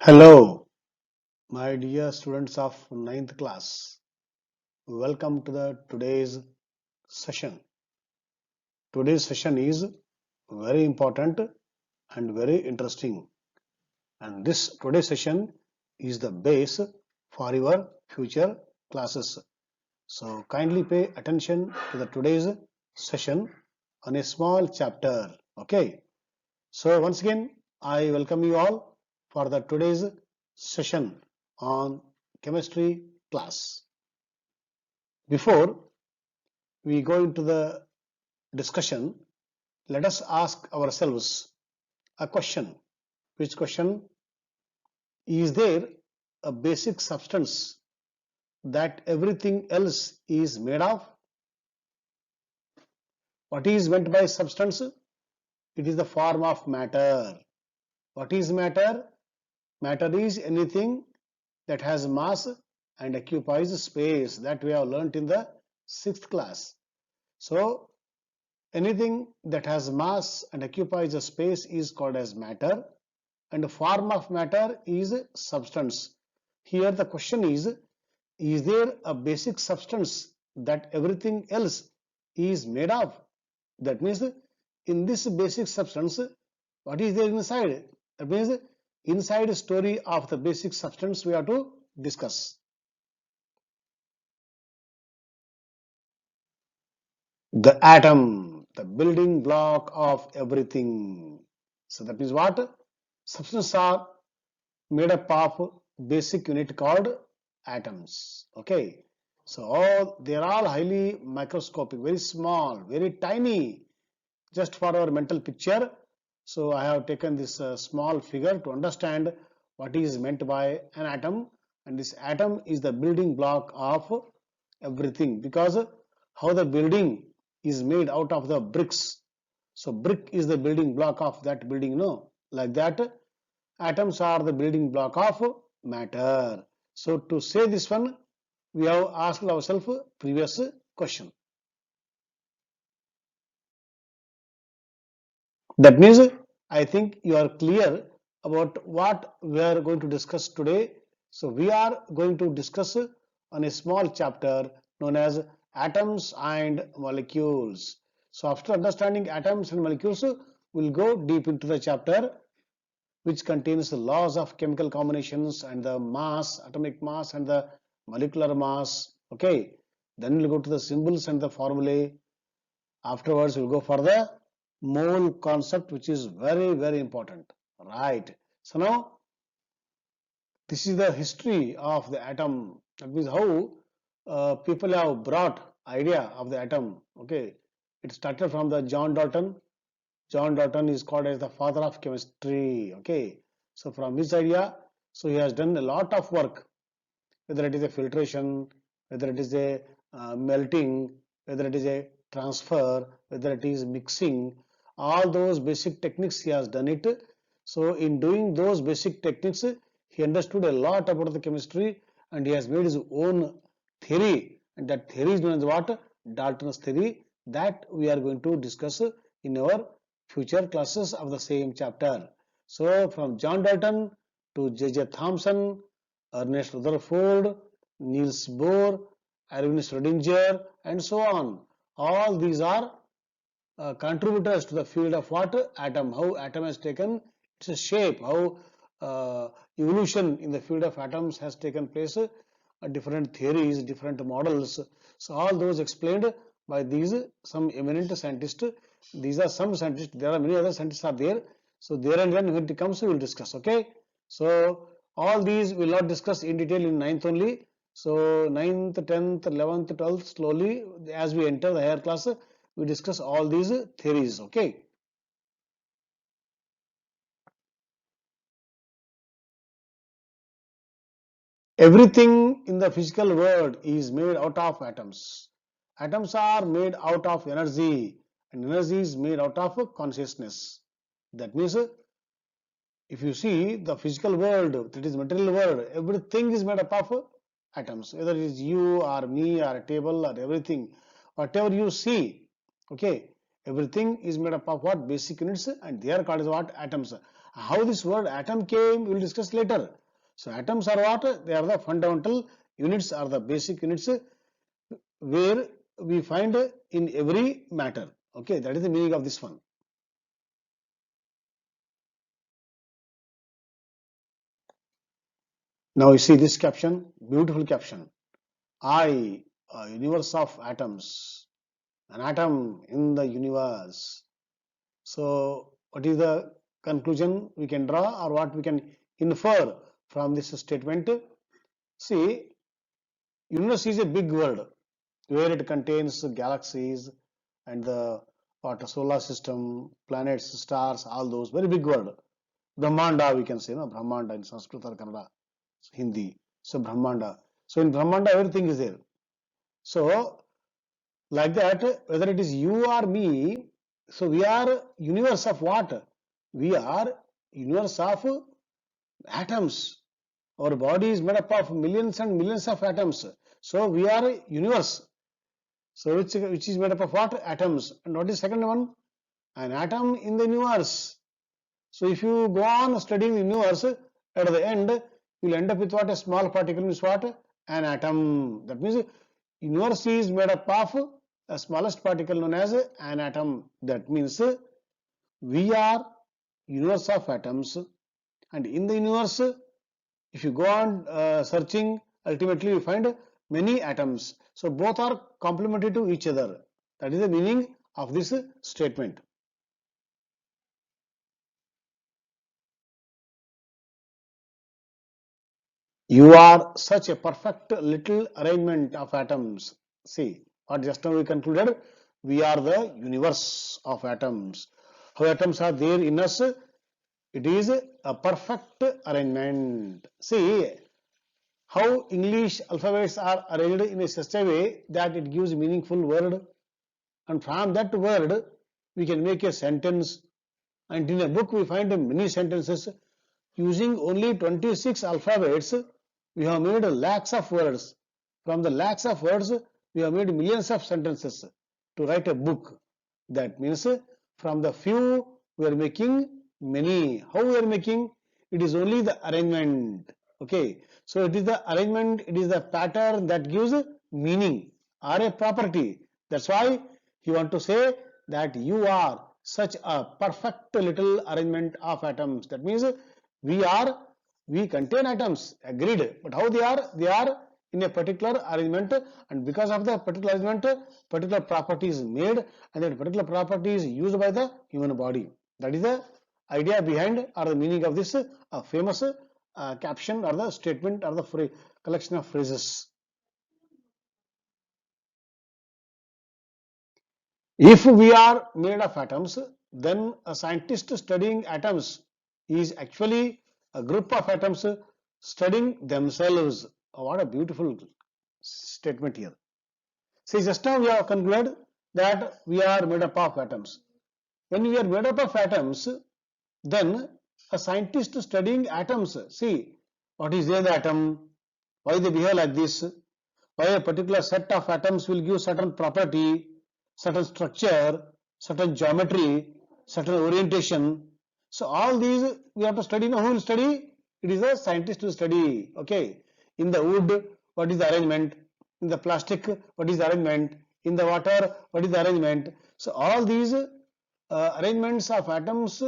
Hello, my dear students of ninth class. Welcome to the today's session. Today's session is very important and very interesting. And this today's session is the base for your future classes. So kindly pay attention to the today's session on a small chapter. Okay. So once again, I welcome you all for the today's session on chemistry class. Before we go into the discussion, let us ask ourselves a question. Which question? Is there a basic substance that everything else is made of? What is meant by substance? It is the form of matter. What is matter? Matter is anything that has mass and occupies space, that we have learnt in the 6th class. So anything that has mass and occupies a space is called as matter, and the form of matter is substance. Here the question is there a basic substance that everything else is made of? That means in this basic substance, what is there inside? That means inside story of the basic substance we have to discuss. The atom, the building block of everything. So that means what? Substances are made up of basic unit called atoms. Okay. So they are all highly microscopic, very small, very tiny, just for our mental picture. So I have taken this small figure to understand what is meant by an atom, and this atom is the building block of everything, because how the building is made out of the bricks. So brick is the building block of that building, no? Like that, atoms are the building block of matter. So to say this one, we have asked ourselves previous question. That means I think you are clear about what we are going to discuss today. So we are going to discuss on a small chapter known as atoms and molecules. So after understanding atoms and molecules, we'll go deep into the chapter which contains the laws of chemical combinations and the mass, atomic mass and the molecular mass. Okay. Then we'll go to the symbols and the formulae. Afterwards, we'll go for the mole concept, which is very, very important. Right. So now, this is the history of the atom. That means how people have brought idea of the atom. Okay. It started from the John Dalton. John Dalton is called as the father of chemistry. Okay. So from his idea, so he has done a lot of work, whether it is a filtration, whether it is a melting, whether it is a transfer, whether it is mixing, all those basic techniques he has done it. So in doing those basic techniques, he understood a lot about the chemistry, and he has made his own theory, and that theory is known as what? Dalton's theory, that we are going to discuss in our future classes of the same chapter. So from John Dalton to J.J. Thomson, Ernest Rutherford, Niels Bohr, Erwin Schrödinger, and so on. All these are contributors to the field of what? Atom. How atom has taken its shape, how evolution in the field of atoms has taken place, different theories, different models. So all those explained by these some eminent scientists. These are some scientists. There are many other scientists are there. So there and then when it comes, we will discuss. Okay. So all these we will not discuss in detail in ninth only. So ninth, 10th, 11th, 12th, slowly as we enter the higher class, we discuss all these theories. Okay. Everything in the physical world is made out of atoms. Atoms are made out of energy, and energy is made out of consciousness. That means if you see the physical world, that is material world, everything is made up of atoms, whether it is you or me or a table or everything, whatever you see. Okay, everything is made up of what? Basic units, and they are called as what? Atoms. How this word atom came, we will discuss later. So atoms are what? They are the fundamental units, are the basic units where we find in every matter. Okay, that is the meaning of this one. Now you see this caption, beautiful caption. I, a universe of atoms, an atom in the universe. So what is the conclusion we can draw, or what we can infer from this statement? See, universe is a big word where it contains galaxies and the what solar system, planets, stars, all those very big word. Brahmanda, we can say, no, Brahmanda in Sanskrit or Kannada, Hindi. So Brahmanda. So in Brahmanda, everything is there. So like that, whether it is you or me, so we are universe of what? We are universe of atoms. Our body is made up of millions and millions of atoms. So we are universe. So which is made up of what? Atoms. And what is second one? An atom in the universe. So if you go on studying the universe, at the end, you will end up with what? A small particle means what? An atom. That means universe is made up of the smallest particle known as an atom. That means we are universe of atoms, and in the universe, if you go on searching, ultimately you find many atoms. So both are complementary to each other. That is the meaning of this statement. You are such a perfect little arrangement of atoms. See, what just now we concluded, we are the universe of atoms. How atoms are there in us, it is a perfect arrangement. See, how English alphabets are arranged in a such a way that it gives meaningful word, and from that word we can make a sentence, and in a book we find many sentences. Using only 26 alphabets, we have made lakhs of words. From the lakhs of words, we have made millions of sentences to write a book. That means from the few, we are making many. How we are making? It is only the arrangement. Okay. So it is the arrangement, it is the pattern that gives meaning or a property. That's why you want to say that you are such a perfect little arrangement of atoms. That means we contain atoms, agreed, but how they are in a particular arrangement, and because of the particular arrangement, particular property is made, and that particular property is used by the human body. That is the idea behind, or the meaning of this famous caption, or the statement, or the collection of phrases. If we are made of atoms, then a scientist studying atoms is actually a group of atoms studying themselves. Oh, what a beautiful statement here. See, just now we have concluded that we are made up of atoms. When we are made up of atoms, then a scientist studying atoms, see what is there in the atom, why they behave like this, why a particular set of atoms will give certain property, certain structure, certain geometry, certain orientation. So all these we have to study. Now who will study? It is a scientist to study. Okay. In the wood, what is the arrangement? In the plastic, what is the arrangement? In the water, what is the arrangement? So all these arrangements of atoms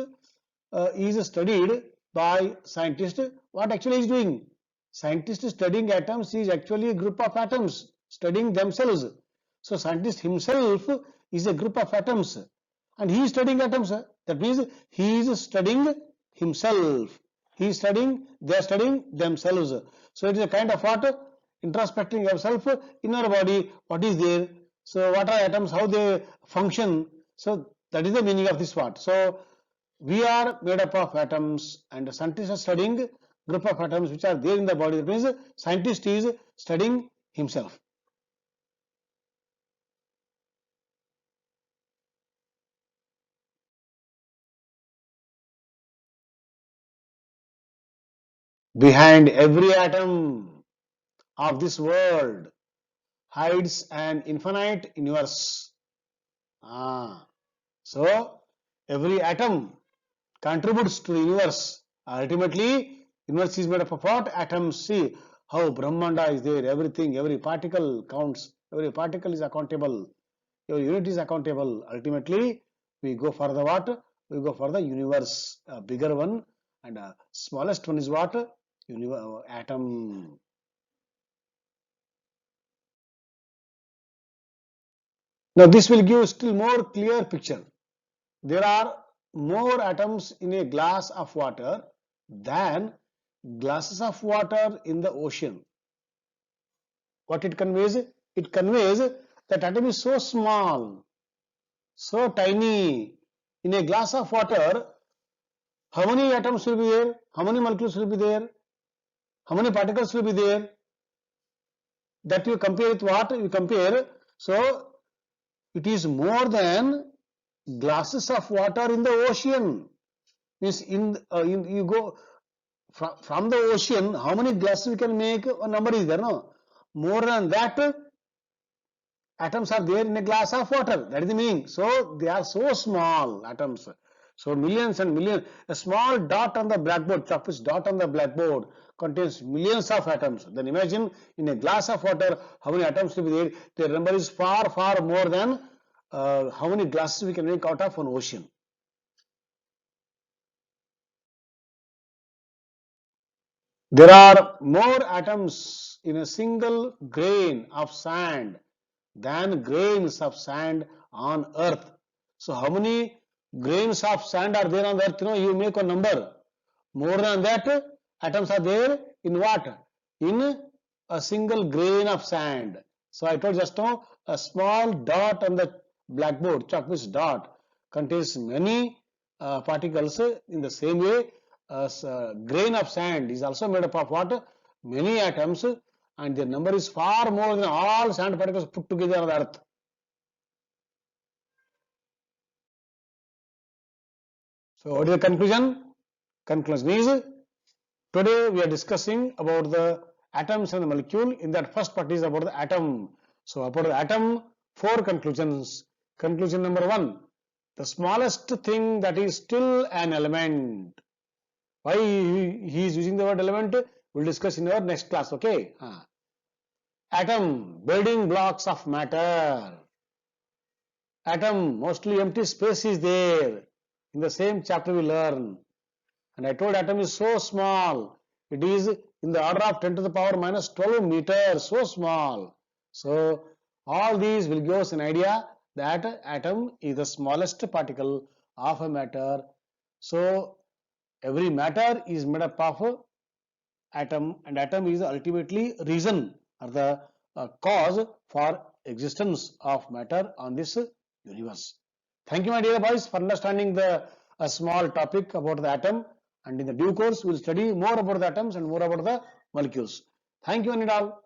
is studied by scientists. What actually is doing? Scientist studying atoms is actually a group of atoms studying themselves. So scientist himself is a group of atoms, and he is studying atoms. That means he is studying himself. He is studying, they are studying themselves. So it is a kind of what? Introspecting yourself in our body, what is there. So what are atoms, how they function. So that is the meaning of this word. So we are made up of atoms, and scientists are studying group of atoms which are there in the body. That means scientist is studying himself. Behind every atom of this world hides an infinite universe. So every atom contributes to the universe. Ultimately, universe is made up of what? Atoms. See how Brahmanda is there. Everything, every particle counts. Every particle is accountable. Every unit is accountable. Ultimately, we go for the what? We go for the universe, a bigger one, and smallest one is what? Atom. Now this will give still more clear picture. There are more atoms in a glass of water than glasses of water in the ocean. What it conveys? It conveys that atom is so small, so tiny. In a glass of water, how many atoms will be there? How many molecules will be there? How many particles will be there? That you compare with what? You compare. So it is more than glasses of water in the ocean. Means in you go from the ocean, how many glasses we can make? A number is there, no? More than that, atoms are there in a glass of water. That is the meaning. So they are so small atoms. So millions and millions. A small dot on the blackboard, chalkpiece dot on the blackboard contains millions of atoms. Then imagine in a glass of water how many atoms will be there. The number is far, far more than how many glasses we can make out of an ocean. There are more atoms in a single grain of sand than grains of sand on earth. So how many grains of sand are there on the earth? You make a number. More than that, atoms are there in what? In a single grain of sand. So I told just now, a small dot on the blackboard, chalkpiece dot, contains many particles. In the same way, a grain of sand is also made up of what? Many atoms, and their number is far more than all sand particles put together on the earth. So what is the conclusion? Conclusion is, today we are discussing about the atoms and the molecule. In that first part is about the atom. So about the atom, four conclusions. Conclusion number one, the smallest thing that is still an element. Why he is using the word element? We'll discuss in our next class. Okay. Atom, building blocks of matter. Atom, mostly empty space is there. In the same chapter we learn. And I told atom is so small. It is in the order of 10 to the power minus 12 meters. So small. So all these will give us an idea that atom is the smallest particle of a matter. So every matter is made up of atom, and atom is ultimately reason or the cause for existence of matter on this universe. Thank you, my dear boys, for understanding the small topic about the atom, and in the due course we will study more about the atoms and more about the molecules. Thank you, and all.